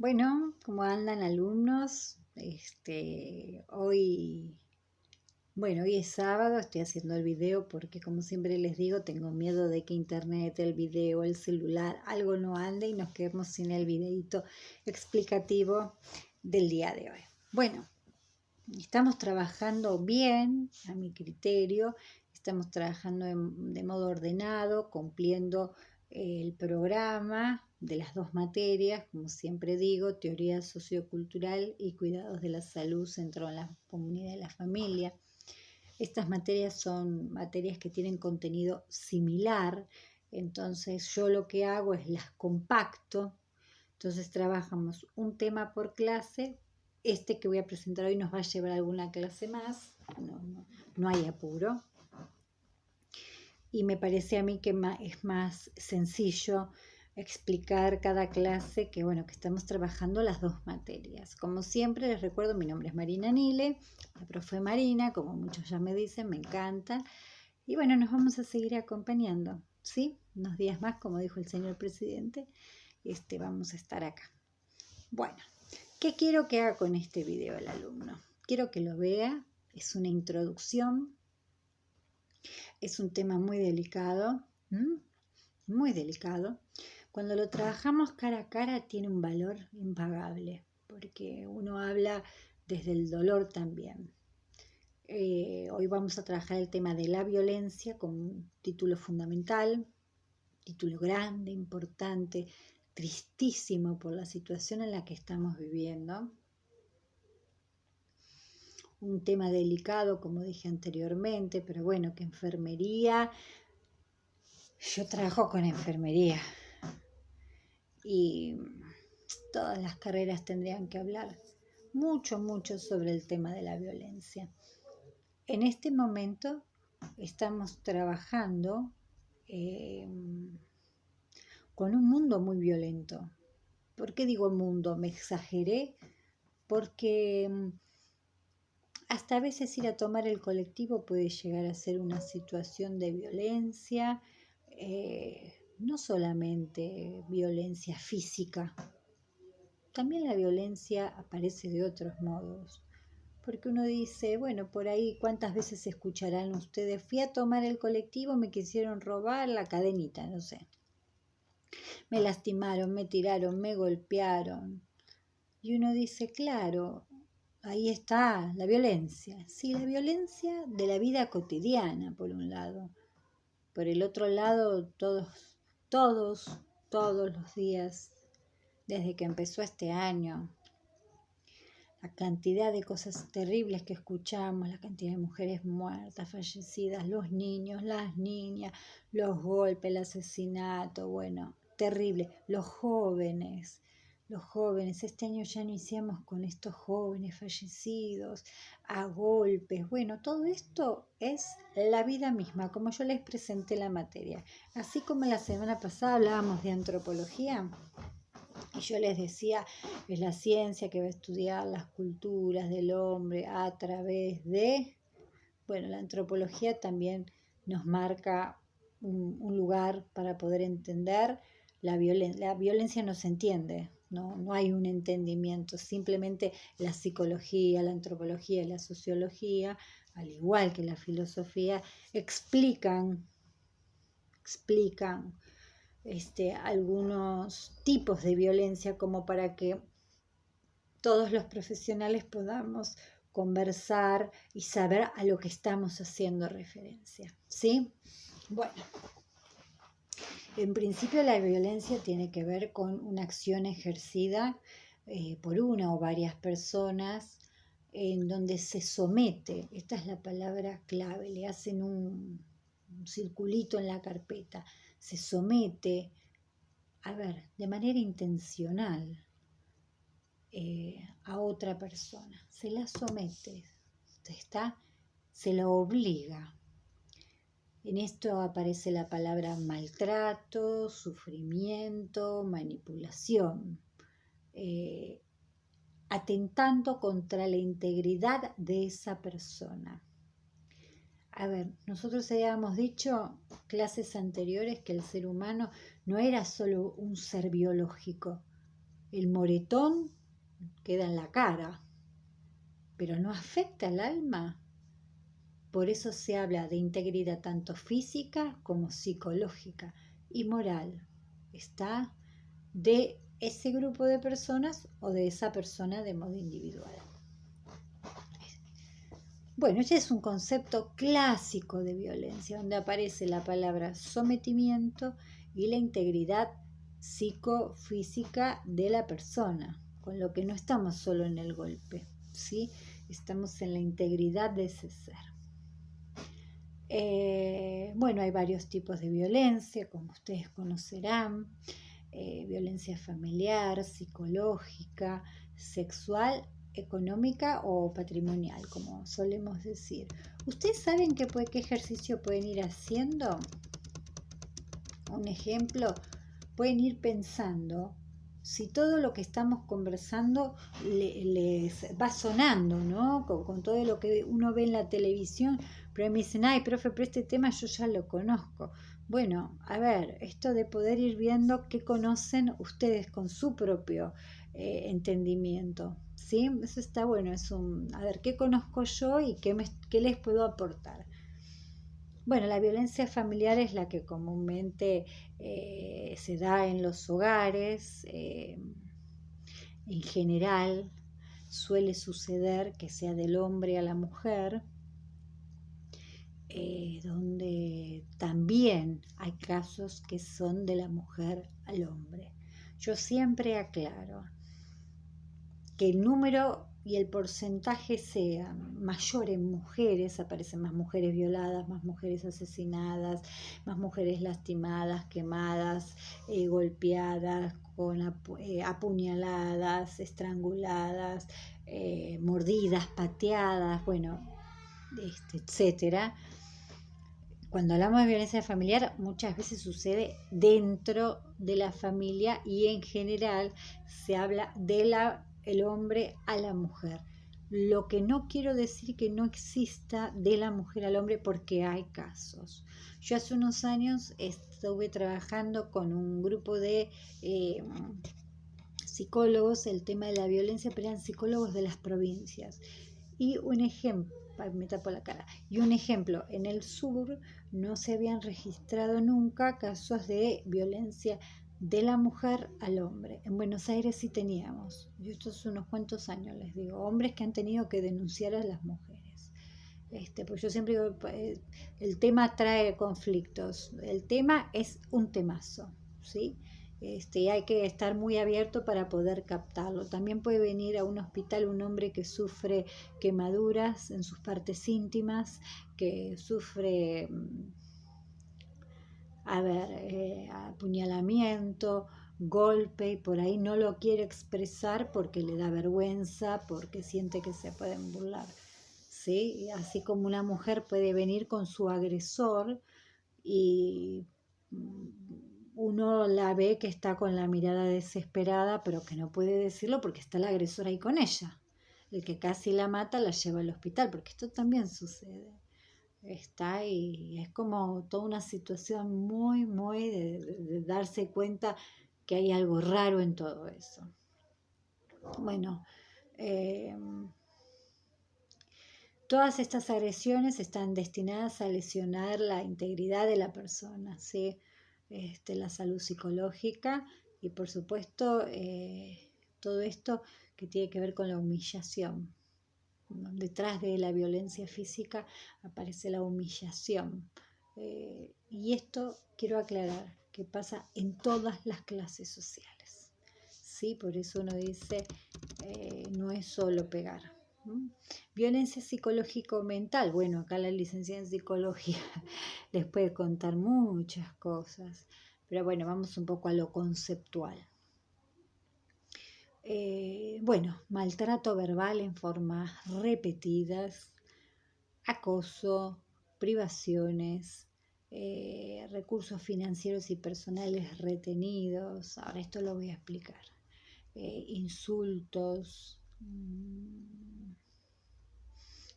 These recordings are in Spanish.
Bueno, ¿cómo andan alumnos? Hoy es sábado, estoy haciendo el video porque como siempre les digo, tengo miedo de que internet, el video, el celular, algo no ande y nos quedemos sin el videito explicativo del día de hoy. Bueno, estamos trabajando bien, a mi criterio, estamos trabajando de modo ordenado, cumpliendo el programa de las dos materias, como siempre digo, teoría sociocultural y cuidados de la salud centrado en la comunidad y la familia. Estas materias son materias que tienen contenido similar, entonces yo lo que hago es las compacto. Entonces trabajamos un tema por clase. Este que voy a presentar hoy nos va a llevar alguna clase más, no hay apuro. Y me parece a mí que es más sencillo explicar cada clase que estamos trabajando las dos materias. Como siempre les recuerdo, mi nombre es Marina Nile, la profe Marina, como muchos ya me dicen, me encanta. Y bueno, nos vamos a seguir acompañando, ¿sí? Unos días más, como dijo el señor presidente, vamos a estar acá. Bueno, ¿qué quiero que haga con este video el alumno? Quiero que lo vea, es una introducción, es un tema muy delicado, muy delicado. Cuando lo trabajamos cara a cara tiene un valor impagable, porque uno habla desde el dolor también. Hoy vamos a trabajar el tema de la violencia como un título fundamental, título grande, importante, tristísimo por la situación en la que estamos viviendo. Un tema delicado, como dije anteriormente, pero bueno, que enfermería, yo trabajo con enfermería y todas las carreras tendrían que hablar mucho sobre el tema de la violencia. En este momento estamos trabajando con un mundo muy violento. ¿Por qué digo mundo? Me exageré porque hasta a veces ir a tomar el colectivo puede llegar a ser una situación de violencia, no solamente violencia física, también la violencia aparece de otros modos. Porque uno dice, bueno, por ahí, ¿cuántas veces escucharán ustedes? Fui a tomar el colectivo, me quisieron robar la cadenita, no sé. Me lastimaron, me tiraron, me golpearon. Y uno dice, claro, ahí está la violencia. Sí, la violencia de la vida cotidiana, por un lado. Por el otro lado, todos los días, desde que empezó este año, la cantidad de cosas terribles que escuchamos, la cantidad de mujeres muertas, fallecidas, los niños, las niñas, los golpes, el asesinato, bueno, terrible. Los jóvenes, este año ya iniciamos con estos jóvenes fallecidos a golpes. Bueno, todo esto es la vida misma, como yo les presenté la materia. Así como la semana pasada hablábamos de antropología, y yo les decía, es la ciencia que va a estudiar las culturas del hombre a través de... Bueno, la antropología también nos marca un lugar para poder entender la violencia. La violencia no se entiende, no hay un entendimiento. Simplemente la psicología, la antropología y la sociología, al igual que la filosofía, explican algunos tipos de violencia como para que todos los profesionales podamos conversar y saber a lo que estamos haciendo referencia, ¿sí? Bueno, en principio la violencia tiene que ver con una acción ejercida por una o varias personas en donde se somete, esta es la palabra clave, le hacen un circulito en la carpeta, se somete, de manera intencional a otra persona, se la somete, se la obliga. En esto aparece la palabra maltrato, sufrimiento, manipulación, atentando contra la integridad de esa persona. Nosotros habíamos dicho clases anteriores que el ser humano no era solo un ser biológico, el moretón queda en la cara, pero no afecta al alma. Por eso se habla de integridad tanto física como psicológica y moral. Está de ese grupo de personas o de esa persona de modo individual. Bueno, este es un concepto clásico de violencia, donde aparece la palabra sometimiento y la integridad psicofísica de la persona, con lo que no estamos solo en el golpe, ¿sí? Estamos en la integridad de ese ser. Bueno, hay varios tipos de violencia, como ustedes conocerán. Violencia familiar, psicológica, sexual, económica o patrimonial, como solemos decir. ¿Ustedes saben qué ejercicio pueden ir haciendo? Un ejemplo, pueden ir pensando si todo lo que estamos conversando les va sonando, ¿no? Con todo lo que uno ve en la televisión, pero me dicen, ay, profe, pero este tema yo ya lo conozco. Bueno, a ver, esto de poder ir viendo qué conocen ustedes con su propio entendimiento, ¿sí? Eso está bueno, a ver, ¿qué conozco yo y qué les puedo aportar? Bueno, la violencia familiar es la que comúnmente se da en los hogares. En general, suele suceder que sea del hombre a la mujer, donde también hay casos que son de la mujer al hombre. Yo siempre aclaro que el número y el porcentaje sea mayor en mujeres, aparecen más mujeres violadas, más mujeres asesinadas, más mujeres lastimadas, quemadas, golpeadas, apuñaladas, estranguladas, mordidas, pateadas, bueno, etcétera. Cuando hablamos de violencia familiar, muchas veces sucede dentro de la familia y en general se habla del hombre a la mujer. Lo que no quiero decir que no exista de la mujer al hombre, porque hay casos. Yo hace unos años estuve trabajando con un grupo de psicólogos el tema de la violencia, pero eran psicólogos de las provincias. Y un ejemplo, me tapo la cara, y un ejemplo, en el sur no se habían registrado nunca casos de violencia de la mujer al hombre. En Buenos Aires sí teníamos, y esto es unos cuantos años, les digo, hombres que han tenido que denunciar a las mujeres. Pues yo siempre digo, el tema trae conflictos, el tema es un temazo, ¿sí? Hay que estar muy abierto para poder captarlo. También puede venir a un hospital un hombre que sufre quemaduras en sus partes íntimas, que sufre, apuñalamiento, golpe, y por ahí no lo quiere expresar porque le da vergüenza, porque siente que se pueden burlar, ¿sí? Y así como una mujer puede venir con su agresor y uno la ve que está con la mirada desesperada, pero que no puede decirlo porque está el agresor ahí con ella. El que casi la mata la lleva al hospital, porque esto también sucede. Y es como toda una situación muy, muy de darse cuenta que hay algo raro en todo eso. Bueno, todas estas agresiones están destinadas a lesionar la integridad de la persona, ¿sí? La salud psicológica y por supuesto todo esto que tiene que ver con la humillación. Detrás de la violencia física aparece la humillación. Y esto quiero aclarar que pasa en todas las clases sociales, ¿sí? Por eso uno dice, no es solo pegar. Violencia psicológico-mental. Bueno, acá la licenciada en psicología les puede contar muchas cosas, pero bueno, vamos un poco a lo conceptual. Bueno, maltrato verbal en formas repetidas, acoso, privaciones, recursos financieros y personales retenidos. Ahora esto lo voy a explicar. Insultos,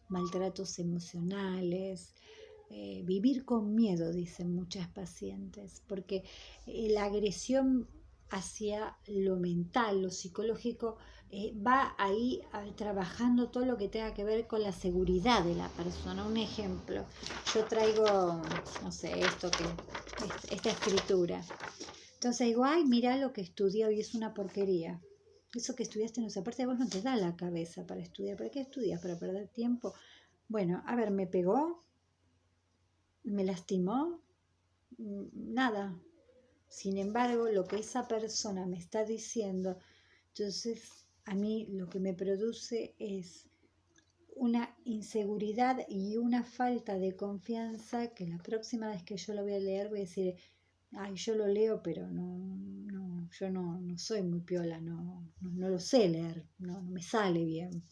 maltratos emocionales, vivir con miedo, dicen muchas pacientes, porque la agresión hacia lo mental, lo psicológico, va ahí trabajando todo lo que tenga que ver con la seguridad de la persona. Un ejemplo, yo traigo, no sé, esta escritura. Entonces digo, ay, mira lo que estudié hoy, es una porquería. Eso que estudiaste no sé, aparte de vos no te da la cabeza para estudiar. ¿Para qué estudias? ¿Para perder tiempo? Bueno, a ver, me pegó, me lastimó, nada. Sin embargo, lo que esa persona me está diciendo, entonces a mí lo que me produce es una inseguridad y una falta de confianza que la próxima vez que yo lo voy a leer voy a decir, ay, yo lo leo, pero yo no soy muy piola, no lo sé leer, no me sale bien.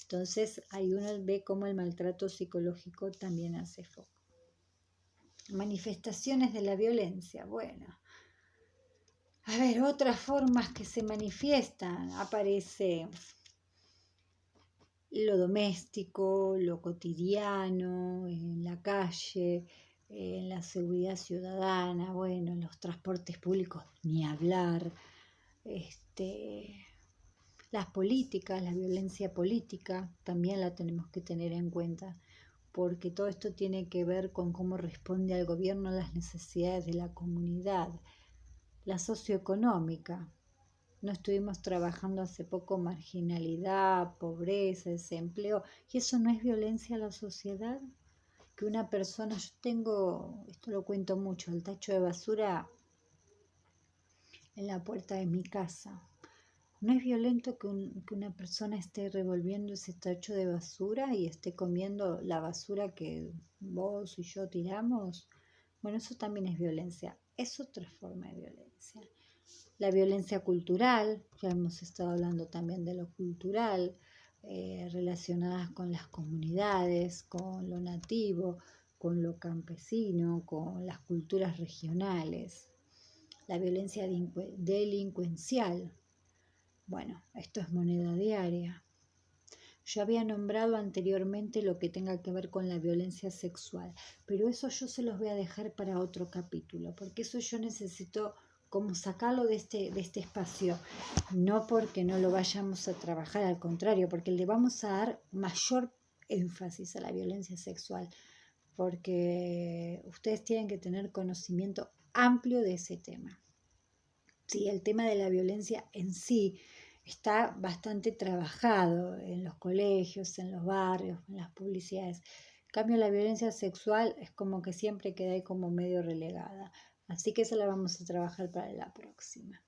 Entonces ahí uno ve cómo el maltrato psicológico también hace foco. Manifestaciones de la violencia, bueno. A ver, otras formas que se manifiestan, aparece lo doméstico, lo cotidiano, en la calle, en la seguridad ciudadana, bueno, en los transportes públicos, ni hablar, las políticas, la violencia política, también la tenemos que tener en cuenta, porque todo esto tiene que ver con cómo responde al gobierno a las necesidades de la comunidad. La socioeconómica. No estuvimos trabajando hace poco marginalidad, pobreza, desempleo, y eso no es violencia a la sociedad. Que una persona, yo tengo, esto lo cuento mucho, el tacho de basura en la puerta de mi casa. ¿No es violento que una persona esté revolviendo ese tacho de basura y esté comiendo la basura que vos y yo tiramos? Bueno, eso también es violencia. Es otra forma de violencia. La violencia cultural, ya hemos estado hablando también de lo cultural, relacionadas con las comunidades, con lo nativo, con lo campesino, con las culturas regionales. La violencia delincuencial, bueno, esto es moneda diaria. Yo había nombrado anteriormente lo que tenga que ver con la violencia sexual, pero eso yo se los voy a dejar para otro capítulo, porque eso yo necesito como sacarlo de este espacio, no porque no lo vayamos a trabajar, al contrario, porque le vamos a dar mayor énfasis a la violencia sexual, porque ustedes tienen que tener conocimiento amplio de ese tema. Sí, el tema de la violencia en sí está bastante trabajado en los colegios, en los barrios, en las publicidades. En cambio, la violencia sexual es como que siempre queda ahí como medio relegada. Así que esa la vamos a trabajar para la próxima.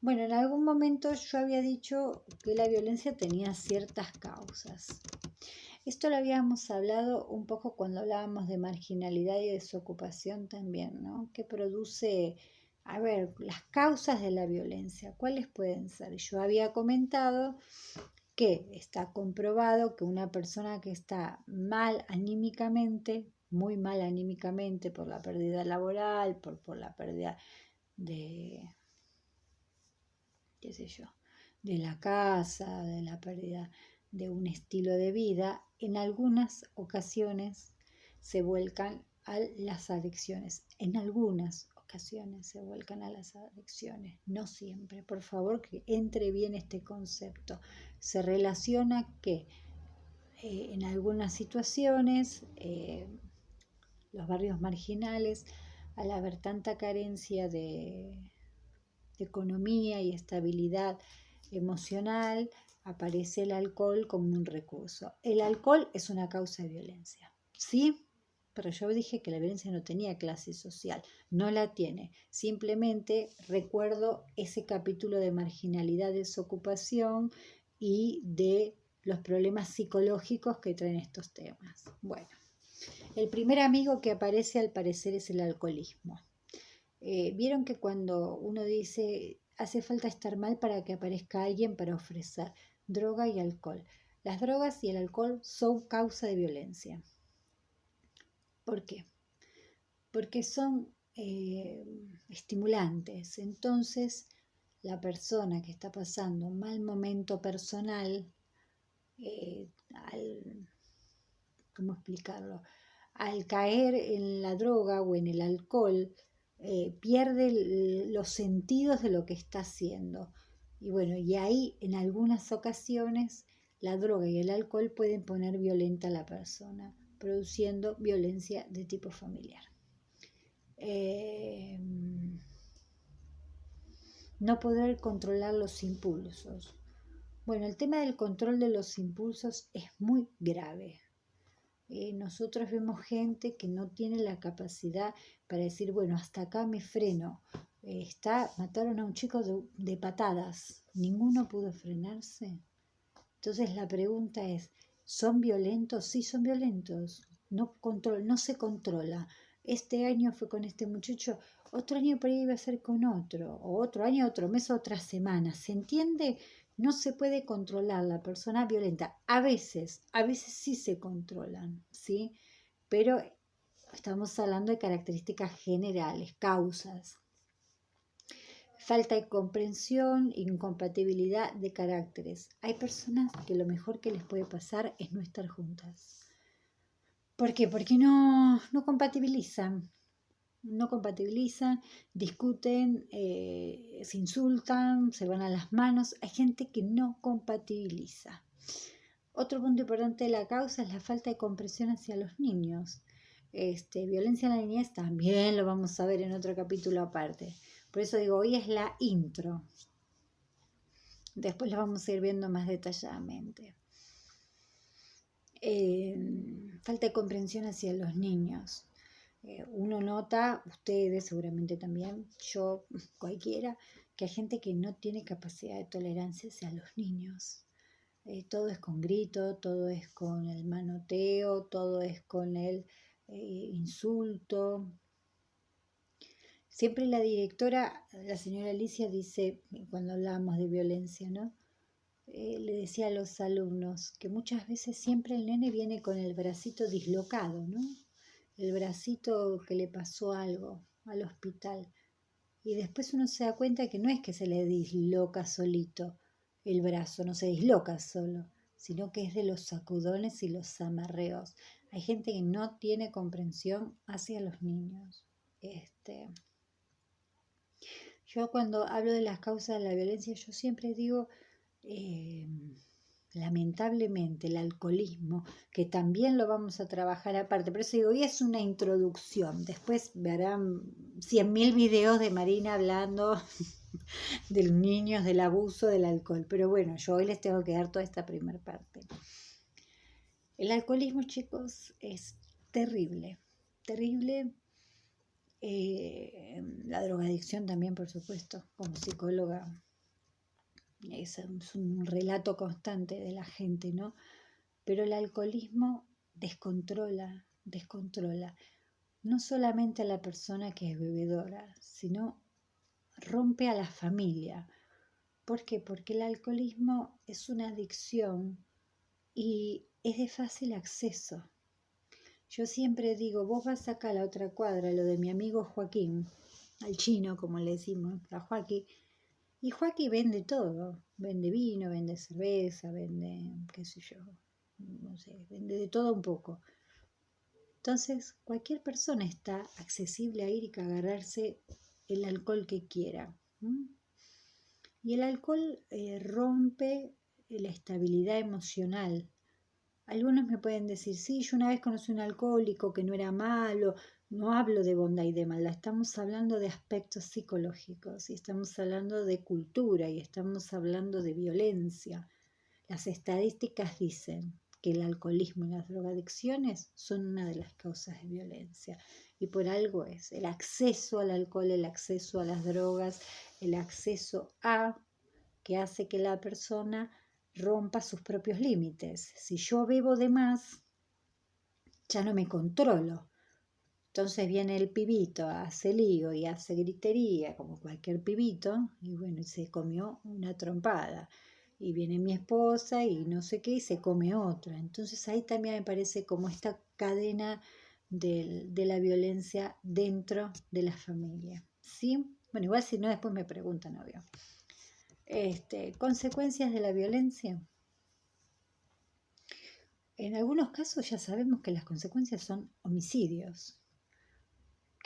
Bueno, en algún momento yo había dicho que la violencia tenía ciertas causas. Esto lo habíamos hablado un poco cuando hablábamos de marginalidad y desocupación también, ¿no? Que produce, a ver, las causas de la violencia, ¿cuáles pueden ser? Yo había comentado que está comprobado que una persona que está mal anímicamente, muy mal anímicamente por la pérdida laboral, por la pérdida de, qué sé yo, de la casa, de la pérdida de un estilo de vida, en algunas ocasiones se vuelcan a las adicciones. En algunas ocasiones se vuelcan a las adicciones, no siempre. Por favor, que entre bien este concepto. Se relaciona que en algunas situaciones los barrios marginales, al haber tanta carencia de economía y estabilidad emocional, aparece el alcohol como un recurso. El alcohol es una causa de violencia, ¿sí? Pero yo dije que la violencia no tenía clase social, no la tiene. Simplemente recuerdo ese capítulo de marginalidad, desocupación y de los problemas psicológicos que traen estos temas. Bueno, el primer amigo que aparece al parecer es el alcoholismo. Vieron que cuando uno dice hace falta estar mal para que aparezca alguien para ofrecer droga y alcohol. Las drogas y el alcohol son causa de violencia. ¿Por qué? Porque son estimulantes. Entonces, la persona que está pasando un mal momento personal, eh, ¿cómo explicarlo? Al caer en la droga o en el alcohol, pierde los sentidos de lo que está haciendo. Y bueno, y ahí en algunas ocasiones la droga y el alcohol pueden poner violenta a la persona, produciendo violencia de tipo familiar. No poder controlar los impulsos. Bueno, el tema del control de los impulsos es muy grave. Nosotros vemos gente que no tiene la capacidad para decir, bueno, hasta acá me freno. Mataron a un chico de patadas. ¿Ninguno pudo frenarse? Entonces la pregunta es, ¿son violentos? Sí, son violentos. No se controla. Este año fue con este muchacho, otro año por ahí iba a ser con otro, o otro año, otro mes, otra semana. ¿Se entiende? No se puede controlar la persona violenta. A veces sí se controlan, ¿sí? Pero estamos hablando de características generales, causas. Falta de comprensión, incompatibilidad de caracteres. Hay personas que lo mejor que les puede pasar es no estar juntas. ¿Por qué? Porque no compatibilizan. No compatibilizan, discuten, se insultan, se van a las manos. Hay gente que no compatibiliza. Otro punto importante de la causa es la falta de comprensión hacia los niños. Violencia en la niñez también lo vamos a ver en otro capítulo aparte. Por eso digo, hoy es la intro. Después lo vamos a ir viendo más detalladamente. Falta de comprensión hacia los niños. Uno nota, ustedes seguramente también, yo, cualquiera, que hay gente que no tiene capacidad de tolerancia hacia los niños. Todo es con grito, todo es con el manoteo, todo es con el insulto. Siempre la directora, la señora Alicia, dice, cuando hablábamos de violencia, ¿no? Le decía a los alumnos que muchas veces siempre el nene viene con el bracito dislocado, ¿no? El bracito que le pasó algo al hospital. Y después uno se da cuenta que no es que se le disloca solito el brazo, no se disloca solo, sino que es de los sacudones y los amarreos. Hay gente que no tiene comprensión hacia los niños. Yo cuando hablo de las causas de la violencia, yo siempre digo, lamentablemente, el alcoholismo, que también lo vamos a trabajar aparte. Por eso digo, hoy es una introducción. Después verán 100.000 videos de Marina hablando de los niños, del abuso del alcohol. Pero bueno, yo hoy les tengo que dar toda esta primera parte. El alcoholismo, chicos, es terrible. Terrible. La drogadicción también, por supuesto, como psicóloga. Es un relato constante de la gente, ¿no? Pero el alcoholismo descontrola. No solamente a la persona que es bebedora, sino rompe a la familia. ¿Por qué? Porque el alcoholismo es una adicción y es de fácil acceso. Yo siempre digo, vos vas acá a la otra cuadra, lo de mi amigo Joaquín, al chino, como le decimos, a Joaquín, y Joaquín vende todo, vende vino, vende cerveza, vende, qué sé yo, no sé, vende de todo un poco. Entonces, cualquier persona está accesible a ir y agarrarse el alcohol que quiera. Y el alcohol rompe la estabilidad emocional. Algunos me pueden decir, sí, yo una vez conocí un alcohólico que no era malo. No hablo de bondad y de maldad, estamos hablando de aspectos psicológicos y estamos hablando de cultura y estamos hablando de violencia. Las estadísticas dicen que el alcoholismo y las drogadicciones son una de las causas de violencia y por algo es el acceso al alcohol, el acceso a las drogas, el acceso a que hace que la persona rompa sus propios límites. Si yo bebo de más, ya no me controlo. Entonces viene el pibito, hace lío y hace gritería, como cualquier pibito, y bueno, se comió una trompada. Y viene mi esposa y no sé qué, y se come otra. Entonces ahí también me parece como esta cadena de la violencia dentro de la familia. ¿Sí? Bueno, igual si no, después me preguntan, obvio. Consecuencias de la violencia. En algunos casos ya sabemos que las consecuencias son homicidios.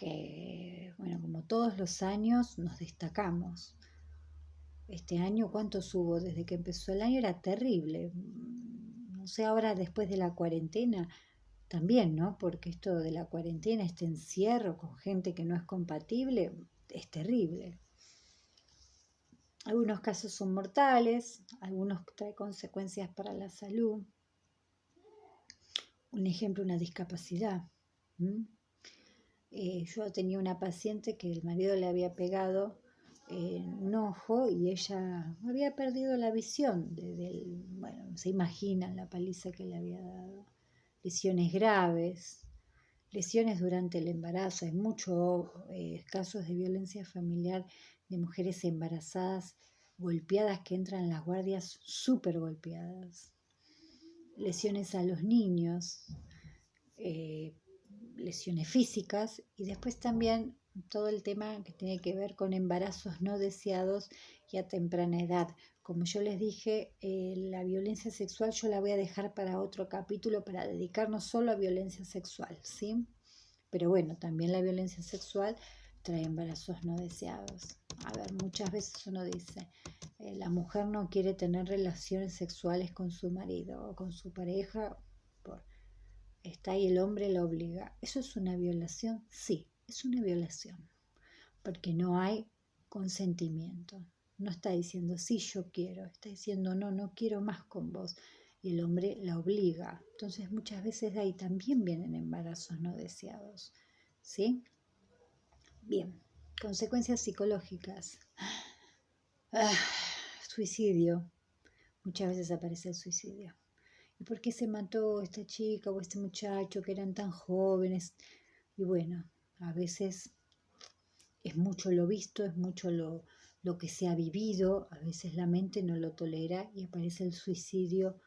que, bueno, como todos los años nos destacamos. Este año, ¿cuántos hubo? Desde que empezó el año era terrible. No sé, ahora después de la cuarentena también, ¿no? Porque esto de la cuarentena, este encierro con gente que no es compatible, es terrible. Algunos casos son mortales, algunos traen consecuencias para la salud. Un ejemplo, una discapacidad. Yo tenía una paciente que el marido le había pegado en un ojo y ella había perdido la visión. Bueno, se imaginan la paliza que le había dado. Lesiones graves, lesiones durante el embarazo. Hay muchos casos de violencia familiar de mujeres embarazadas golpeadas que entran en las guardias súper golpeadas. Lesiones a los niños, lesiones físicas y después también todo el tema que tiene que ver con embarazos no deseados y a temprana edad. Como yo les dije, la violencia sexual yo la voy a dejar para otro capítulo para dedicarnos solo a violencia sexual, ¿sí? Pero bueno, también la violencia sexual trae embarazos no deseados. A ver, muchas veces uno dice, la mujer no quiere tener relaciones sexuales con su marido o con su pareja, está ahí el hombre la obliga. ¿Eso es una violación? Sí, es una violación, porque no hay consentimiento. No está diciendo, sí, yo quiero, está diciendo, no, no quiero más con vos. Y el hombre la obliga. Entonces muchas veces de ahí también vienen embarazos no deseados. ¿Sí? Bien, consecuencias psicológicas. Suicidio. Muchas veces aparece el suicidio. ¿Y por qué se mató esta chica o este muchacho que eran tan jóvenes? Y bueno, a veces es mucho lo visto, es mucho lo que se ha vivido, a veces la mente no lo tolera y aparece el suicidio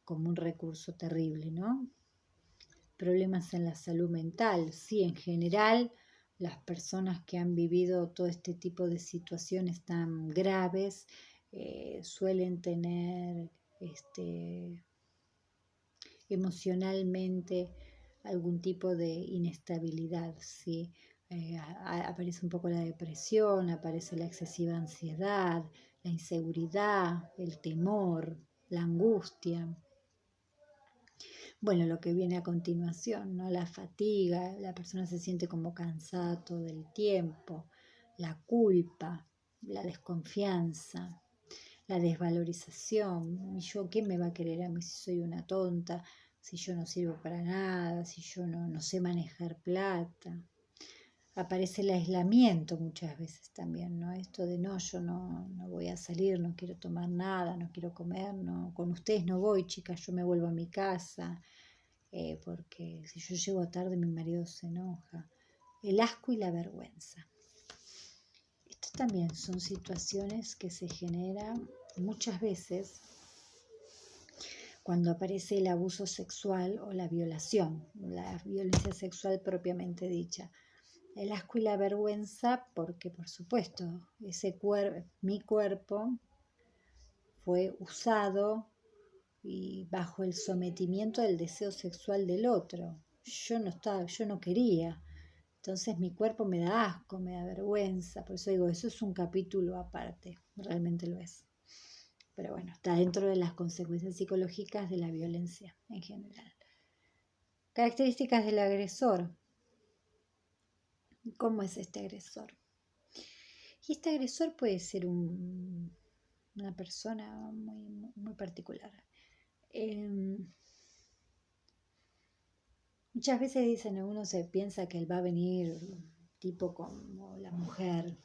como un recurso terrible, ¿no? Problemas en la salud mental, sí, en general, las personas que han vivido todo este tipo de situaciones tan graves suelen tener emocionalmente algún tipo de inestabilidad, ¿sí? Aparece un poco la depresión, aparece la excesiva ansiedad, la inseguridad, el temor, la angustia. Bueno, lo que viene a continuación, ¿no? La fatiga, la persona se siente como cansada todo el tiempo, la culpa, la desconfianza, la desvalorización. ¿Y yo qué me va a querer a mí si soy una tonta? Si yo no sirvo para nada, si yo no sé manejar plata. Aparece el aislamiento muchas veces también, ¿no? Esto de no, yo no voy a salir, no quiero tomar nada, no quiero comer, no, con ustedes no voy, chicas, yo me vuelvo a mi casa, porque si yo llego tarde mi marido se enoja. El asco y la vergüenza. Estas también son situaciones que se generan muchas veces cuando aparece el abuso sexual o la violación, la violencia sexual propiamente dicha. El asco y la vergüenza porque, por supuesto, mi cuerpo fue usado y bajo el sometimiento del deseo sexual del otro. Yo no quería. Entonces mi cuerpo me da asco, me da vergüenza. Por eso digo, eso es un capítulo aparte, realmente lo es. Pero bueno, está dentro de las consecuencias psicológicas de la violencia en general. Características del agresor. ¿Cómo es este agresor? Y este agresor puede ser una persona muy particular. Muchas veces dicen, uno se piensa que él va a venir tipo como la mujer,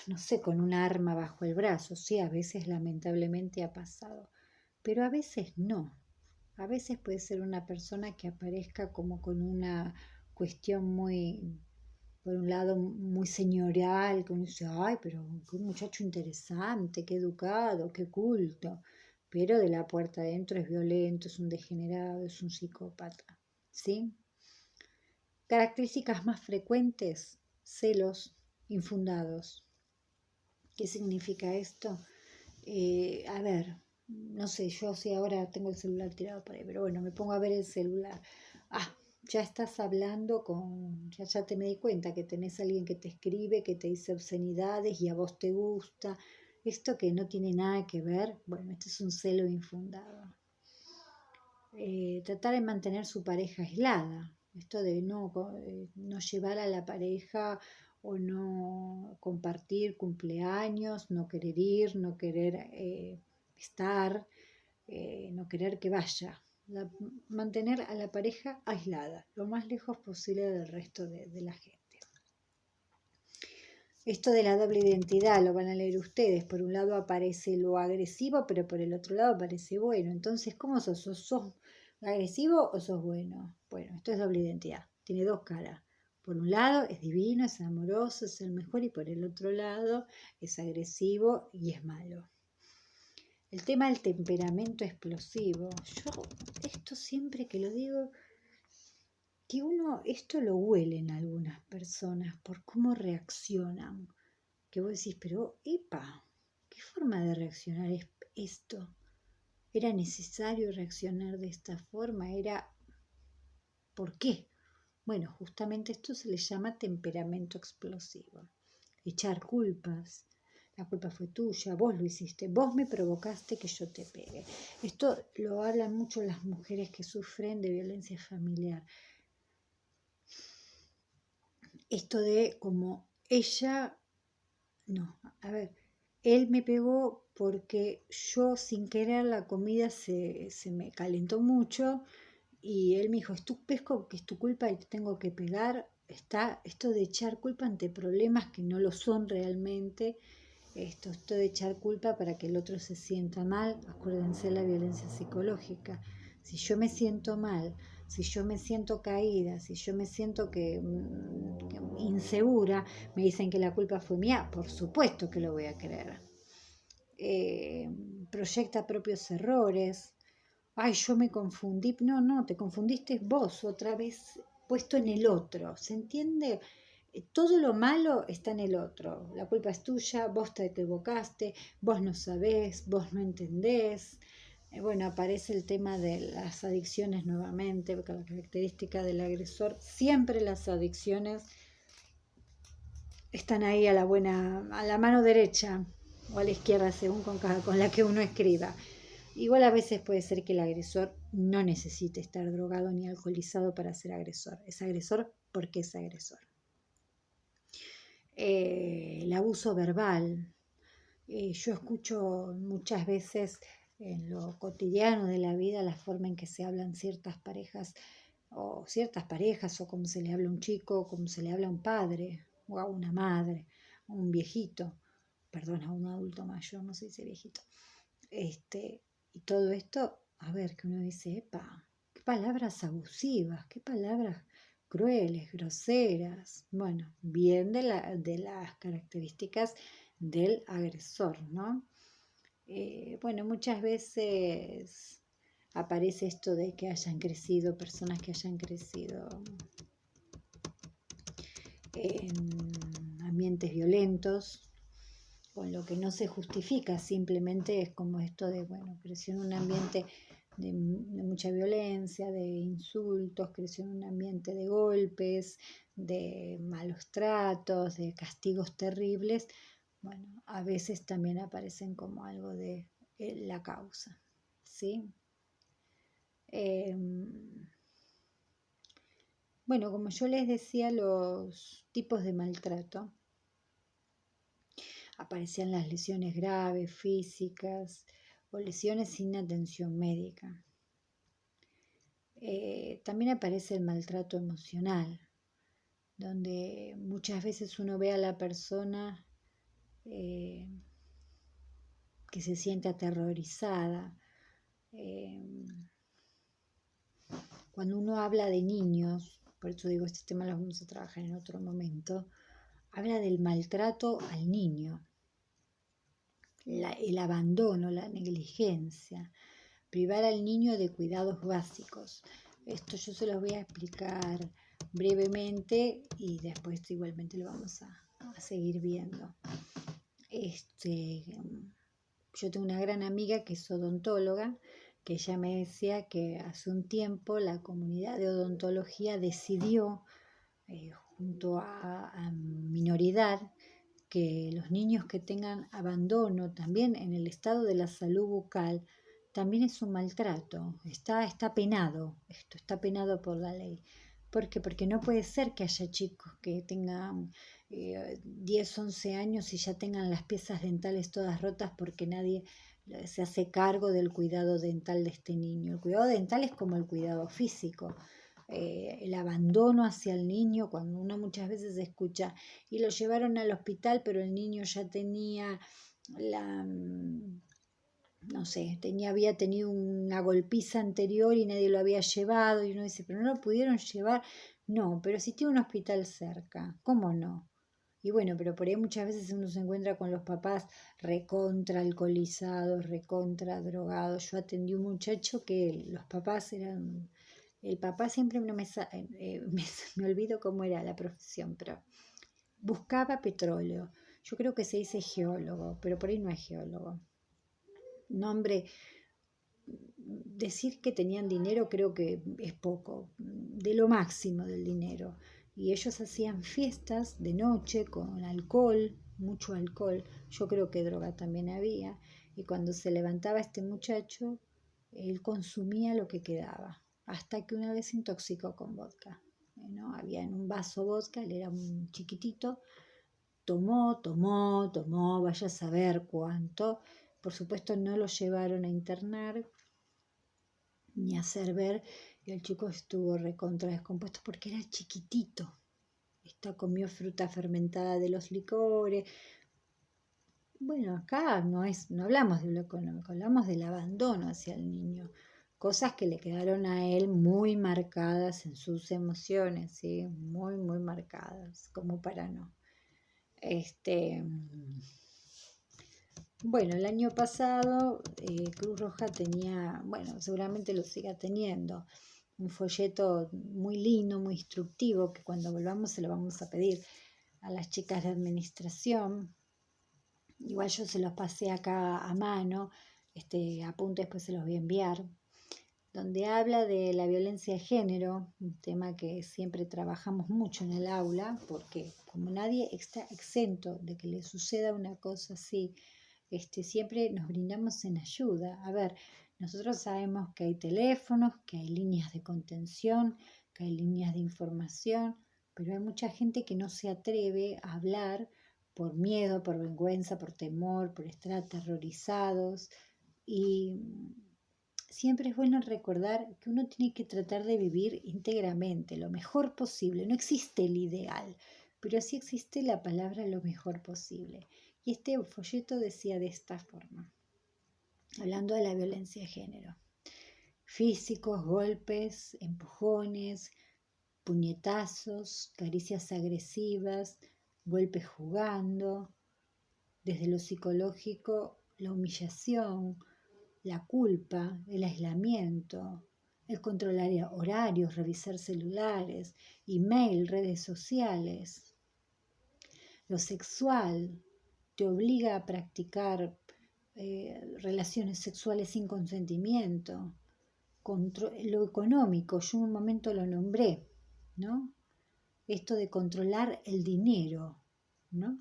no sé, con un arma bajo el brazo. Sí, a veces lamentablemente ha pasado, pero a veces no. A veces puede ser una persona que aparezca como con una cuestión muy, por un lado, muy señorial, que uno dice, ay, pero qué muchacho interesante, qué educado, qué culto. Pero de la puerta adentro es violento, es un degenerado, es un psicópata, ¿sí? Características más frecuentes, celos infundados. ¿Qué significa esto? A ver, no sé, yo sí ahora tengo el celular tirado por ahí, pero bueno, me pongo a ver el celular. ya estás hablando ya te me di cuenta que tenés a alguien que te escribe, que te dice obscenidades y a vos te gusta. Esto que no tiene nada que ver, bueno, esto es un celo infundado. Tratar de mantener su pareja aislada, esto de no llevar a la pareja o no compartir cumpleaños, no querer ir, no querer estar, no querer que vaya. Mantener a la pareja aislada, lo más lejos posible del resto de la gente. Esto de la doble identidad lo van a leer ustedes. Por un lado aparece lo agresivo, pero por el otro lado aparece bueno. Entonces, ¿cómo sos? ¿Sos agresivo o sos bueno? Bueno, esto es doble identidad. Tiene dos caras. Por un lado es divino, es amoroso, es el mejor, y por el otro lado es agresivo y es malo. El tema del temperamento explosivo. Yo esto siempre que lo digo, que uno esto lo huele en algunas personas por cómo reaccionan. Que vos decís, pero epa, ¿qué forma de reaccionar es esto? ¿Era necesario reaccionar de esta forma? ¿Por qué? Bueno, justamente esto se le llama temperamento explosivo. Echar culpas. La culpa fue tuya, vos lo hiciste, vos me provocaste que yo te pegue. Esto lo hablan mucho las mujeres que sufren de violencia familiar. Esto de como ella, no, a ver, él me pegó porque yo sin querer la comida se me calentó mucho y él me dijo, es tu pesco, que es tu culpa y te tengo que pegar. Está esto de echar culpa ante problemas que no lo son realmente. Esto de echar culpa para que el otro se sienta mal. Acuérdense la violencia psicológica. Si yo me siento mal, si yo me siento caída, si yo me siento que insegura, me dicen que la culpa fue mía, por supuesto que lo voy a creer. Proyecta propios errores. Ay, yo me confundí. No, te confundiste vos otra vez puesto en el otro. ¿Se entiende? Todo lo malo está en el otro. La culpa es tuya, vos te equivocaste, vos no sabés, vos no entendés. Bueno, aparece el tema de las adicciones nuevamente, porque la característica del agresor, siempre las adicciones están ahí a la mano derecha o a la izquierda, según con la que uno escriba. Igual a veces puede ser que el agresor no necesite estar drogado ni alcoholizado para ser agresor. Es agresor porque es agresor. El abuso verbal. Yo escucho muchas veces en lo cotidiano de la vida la forma en que se hablan ciertas parejas o cómo se le habla a un chico, o cómo se le habla a un padre o a una madre, a un viejito, perdón, a un adulto mayor, no se dice viejito. Y todo esto, a ver, que uno dice, epa, qué palabras abusivas, qué palabras crueles, groseras. Bueno, bien de las características del agresor, ¿no? Bueno, muchas veces aparece esto de que hayan crecido, personas que hayan crecido en ambientes violentos, con lo que no se justifica, simplemente es como esto de, bueno, creció en un ambiente de mucha violencia, de insultos, creció en un ambiente de golpes, de malos tratos, de castigos terribles. Bueno, a veces también aparecen como algo de la causa, ¿sí? Bueno, como yo les decía, los tipos de maltrato. Aparecían las lesiones graves, físicas o lesiones sin atención médica. También aparece el maltrato emocional, donde muchas veces uno ve a la persona que se siente aterrorizada. Cuando uno habla de niños, por eso digo, este tema lo vamos a trabajar en otro momento, habla del maltrato al niño, el abandono, la negligencia, privar al niño de cuidados básicos. Esto yo se los voy a explicar brevemente y después igualmente lo vamos a seguir viendo. Yo tengo una gran amiga que es odontóloga, que ella me decía que hace un tiempo la comunidad de odontología decidió, junto a Minoridad, que los niños que tengan abandono también en el estado de la salud bucal también es un maltrato, está penado, esto está penado por la ley. ¿Por qué? Porque no puede ser que haya chicos que tengan 10, 11 años y ya tengan las piezas dentales todas rotas porque nadie se hace cargo del cuidado dental de este niño. El cuidado dental es como el cuidado físico. El abandono hacia el niño, cuando uno muchas veces escucha y lo llevaron al hospital, pero el niño ya tenía no sé, había tenido una golpiza anterior y nadie lo había llevado, y uno dice, pero no lo pudieron llevar. No, pero si tiene un hospital cerca, ¿cómo no? Y bueno, pero por ahí muchas veces uno se encuentra con los papás recontra alcoholizados, recontra drogados. Yo atendí un muchacho que los papás eran... El papá siempre no me olvido cómo era la profesión, pero buscaba petróleo. Yo creo que se dice geólogo, pero por ahí no es geólogo. Nombre, decir que tenían dinero creo que es poco, de lo máximo del dinero. Y ellos hacían fiestas de noche con alcohol, mucho alcohol, yo creo que droga también había, y cuando se levantaba este muchacho, él consumía lo que quedaba, hasta que una vez se intoxicó con vodka. ¿No? Había en un vaso vodka, él era un chiquitito, tomó, vaya a saber cuánto. Por supuesto no lo llevaron a internar ni a hacer ver, y el chico estuvo recontra descompuesto porque era chiquitito. Comió fruta fermentada de los licores. Bueno, acá no hablamos de lo económico, hablamos del abandono hacia el niño. Cosas que le quedaron a él muy marcadas en sus emociones, ¿sí? Muy, muy marcadas, como para no. Bueno, el año pasado Cruz Roja tenía, bueno, seguramente lo siga teniendo, un folleto muy lindo, muy instructivo, que cuando volvamos se lo vamos a pedir a las chicas de administración. Igual yo se los pasé acá a mano, apunte después se los voy a enviar, donde habla de la violencia de género, un tema que siempre trabajamos mucho en el aula, porque como nadie está exento de que le suceda una cosa así, siempre nos brindamos en ayuda. A ver, nosotros sabemos que hay teléfonos, que hay líneas de contención, que hay líneas de información, pero hay mucha gente que no se atreve a hablar por miedo, por vergüenza, por temor, por estar aterrorizados. Y siempre es bueno recordar que uno tiene que tratar de vivir íntegramente, lo mejor posible. No existe el ideal, pero sí existe la palabra lo mejor posible. Y este folleto decía de esta forma, hablando de la violencia de género: físicos, golpes, empujones, puñetazos, caricias agresivas, golpes jugando, desde lo psicológico, la humillación, la culpa, el aislamiento, el controlar horarios, revisar celulares, email, redes sociales. Lo sexual te obliga a practicar relaciones sexuales sin consentimiento. Lo económico, yo en un momento lo nombré, ¿no? Esto de controlar el dinero, ¿no?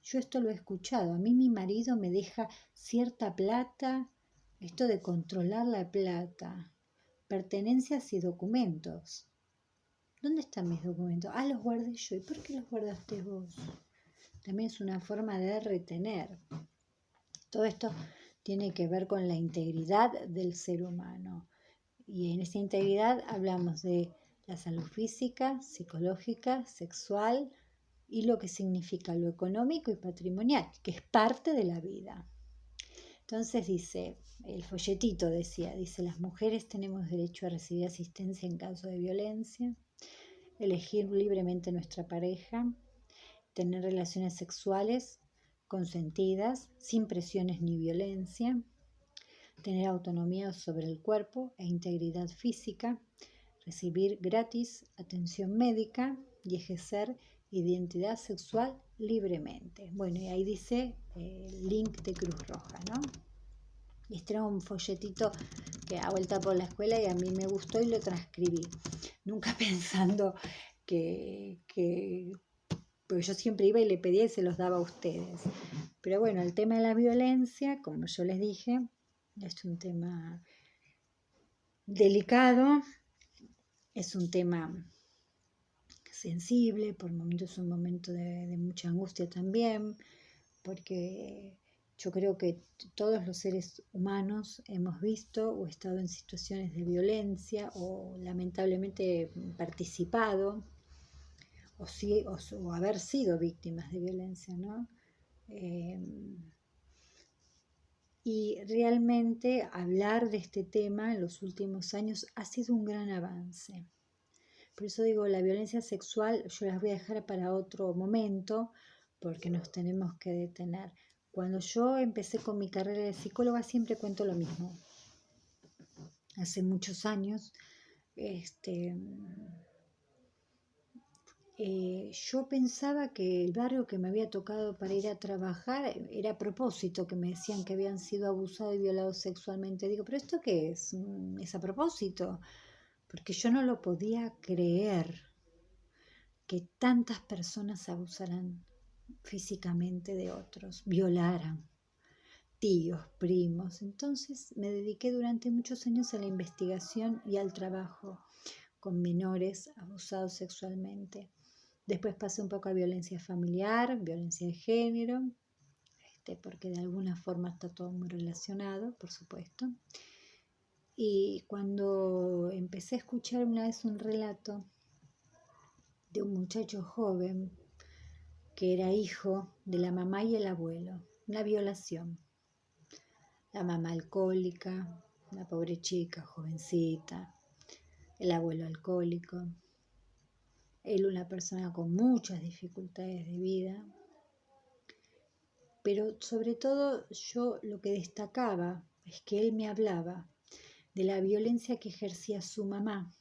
Yo esto lo he escuchado. A mí mi marido me deja cierta plata, esto de controlar la plata, pertenencias y documentos. ¿Dónde están mis documentos? Ah, los guardé yo. ¿Y por qué los guardaste vos? También es una forma de retener. Todo esto tiene que ver con la integridad del ser humano. Y en esa integridad hablamos de la salud física, psicológica, sexual y lo que significa lo económico y patrimonial, que es parte de la vida. Entonces dice, el folletito dice, las mujeres tenemos derecho a recibir asistencia en caso de violencia, elegir libremente nuestra pareja, tener relaciones sexuales consentidas, sin presiones ni violencia, tener autonomía sobre el cuerpo e integridad física, recibir gratis atención médica y ejercer identidad sexual libremente. Bueno, y ahí dice el link de Cruz Roja, ¿no? Este era un folletito que a vuelta por la escuela y a mí me gustó y lo transcribí. Nunca pensando que porque yo siempre iba y le pedía y se los daba a ustedes. Pero bueno, el tema de la violencia, como yo les dije, es un tema delicado, es un tema sensible, por momentos es un momento de mucha angustia también, porque yo creo que todos los seres humanos hemos visto o estado en situaciones de violencia o lamentablemente participado o haber sido víctimas de violencia, ¿no? Y realmente hablar de este tema en los últimos años ha sido un gran avance. Por eso digo, la violencia sexual yo las voy a dejar para otro momento porque nos tenemos que detener. Cuando yo empecé con mi carrera de psicóloga siempre cuento lo mismo. Hace muchos años, yo pensaba que el barrio que me había tocado para ir a trabajar era a propósito, que me decían que habían sido abusados y violados sexualmente. Digo, ¿pero esto qué es? ¿Es a propósito? Porque yo no lo podía creer que tantas personas abusaran físicamente de otros, violaran tíos, primos. Entonces me dediqué durante muchos años a la investigación y al trabajo con menores abusados sexualmente. Después pasé un poco a violencia familiar, violencia de género, porque de alguna forma está todo muy relacionado, por supuesto. Y cuando empecé a escuchar una vez un relato de un muchacho joven que era hijo de la mamá y el abuelo, una violación. La mamá alcohólica, la pobre chica, jovencita, el abuelo alcohólico, él una persona con muchas dificultades de vida, pero sobre todo yo lo que destacaba es que él me hablaba de la violencia que ejercía su mamá,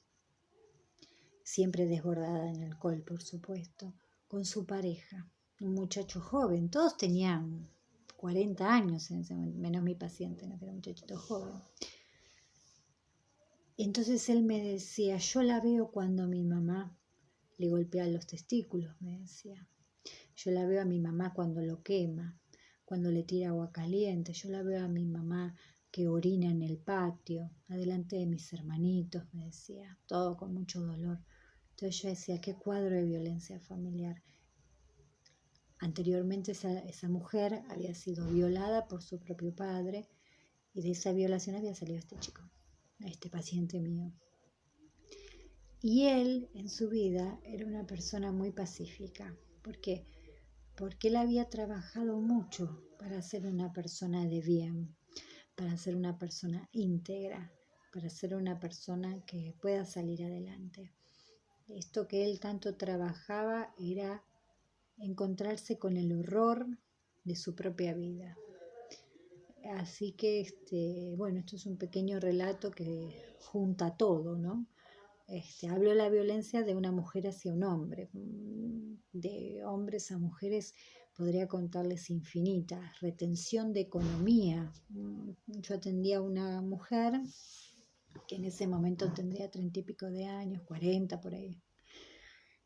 siempre desbordada en alcohol, por supuesto, con su pareja, un muchacho joven. Todos tenían 40 años en ese momento, menos mi paciente, ¿no? Que era un muchachito joven. Entonces él me decía, yo la veo cuando mi mamá le golpea los testículos, me decía. Yo la veo a mi mamá cuando lo quema, cuando le tira agua caliente. Yo la veo a mi mamá que orina en el patio, adelante de mis hermanitos, me decía, todo con mucho dolor. Entonces yo decía, qué cuadro de violencia familiar. Anteriormente esa mujer había sido violada por su propio padre y de esa violación había salido este chico, este paciente mío. Y él en su vida era una persona muy pacífica. ¿Por qué? Porque él había trabajado mucho para ser una persona de bien, para ser una persona íntegra, para ser una persona que pueda salir adelante. Esto que él tanto trabajaba era encontrarse con el horror de su propia vida. Así que, bueno, esto es un pequeño relato que junta todo, ¿no? Hablo de la violencia de una mujer hacia un hombre, de hombres a mujeres podría contarles infinitas, retención de economía. Yo atendía a una mujer que en ese momento tendría 30 y pico de años, 40 por ahí,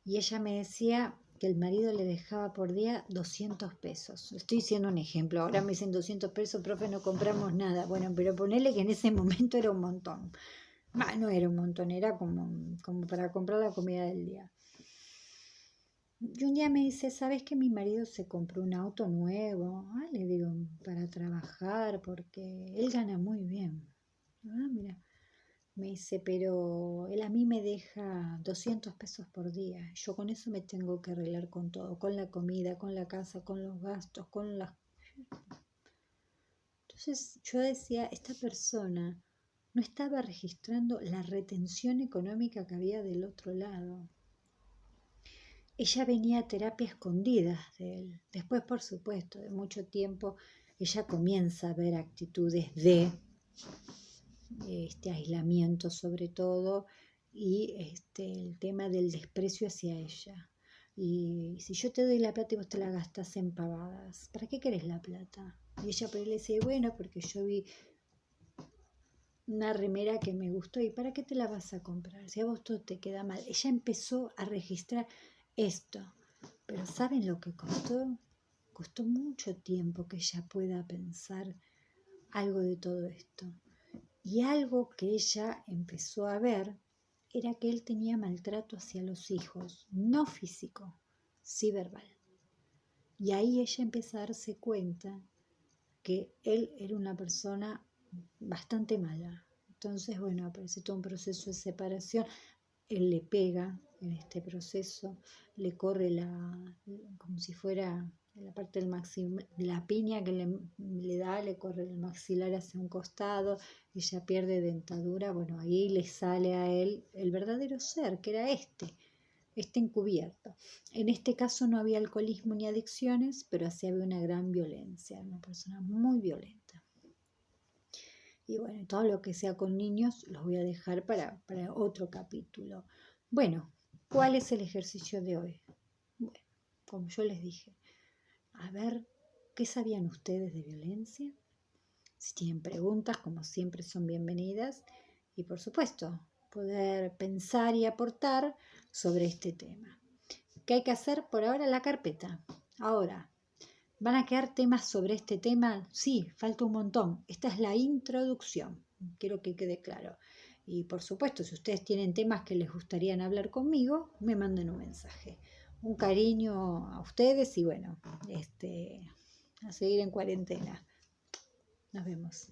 y ella me decía que el marido le dejaba por día 200 pesos. Estoy diciendo un ejemplo, ahora me dicen 200 pesos, profe, no compramos nada. Bueno, pero ponele que en ese momento era un montón. No era un montón, era como para comprar la comida del día. Y un día me dice, ¿sabes que mi marido se compró un auto nuevo? Le digo, para trabajar, porque él gana muy bien. Mira. Me dice, pero él a mí me deja 200 pesos por día. Yo con eso me tengo que arreglar con todo, con la comida, con la casa, con los gastos, con las... Entonces yo decía, esta persona no estaba registrando la retención económica que había del otro lado. Ella venía a terapia escondidas de él. Después, por supuesto, de mucho tiempo, ella comienza a ver actitudes de aislamiento sobre todo y el tema del desprecio hacia ella. Y si yo te doy la plata y vos te la gastás en pavadas, ¿para qué querés la plata? Y ella por ahí le dice, bueno, porque yo vi una remera que me gustó. ¿Y para qué te la vas a comprar? Si a vos todo te queda mal. Ella empezó a registrar esto. Pero ¿saben lo que costó? Costó mucho tiempo que ella pueda pensar algo de todo esto. Y algo que ella empezó a ver era que él tenía maltrato hacia los hijos, no físico, sí verbal. Y ahí ella empezó a darse cuenta que él era una persona bastante mala. Entonces, bueno, aparece todo un proceso de separación. Él le pega en este proceso, le corre como si fuera la parte del maxilar, la piña que le da, le corre el maxilar hacia un costado, ella pierde dentadura. Bueno, ahí le sale a él el verdadero ser, que era este encubierto. En este caso no había alcoholismo ni adicciones, pero así había una gran violencia, una persona muy violenta. Y bueno, todo lo que sea con niños los voy a dejar para otro capítulo. Bueno, ¿cuál es el ejercicio de hoy? Bueno, como yo les dije, a ver, ¿qué sabían ustedes de violencia? Si tienen preguntas, como siempre, son bienvenidas. Y por supuesto, poder pensar y aportar sobre este tema. ¿Qué hay que hacer? Por ahora la carpeta. Ahora, ¿van a quedar temas sobre este tema? Sí, falta un montón. Esta es la introducción. Quiero que quede claro. Y por supuesto, si ustedes tienen temas que les gustaría hablar conmigo, me manden un mensaje. Un cariño a ustedes y bueno, a seguir en cuarentena. Nos vemos.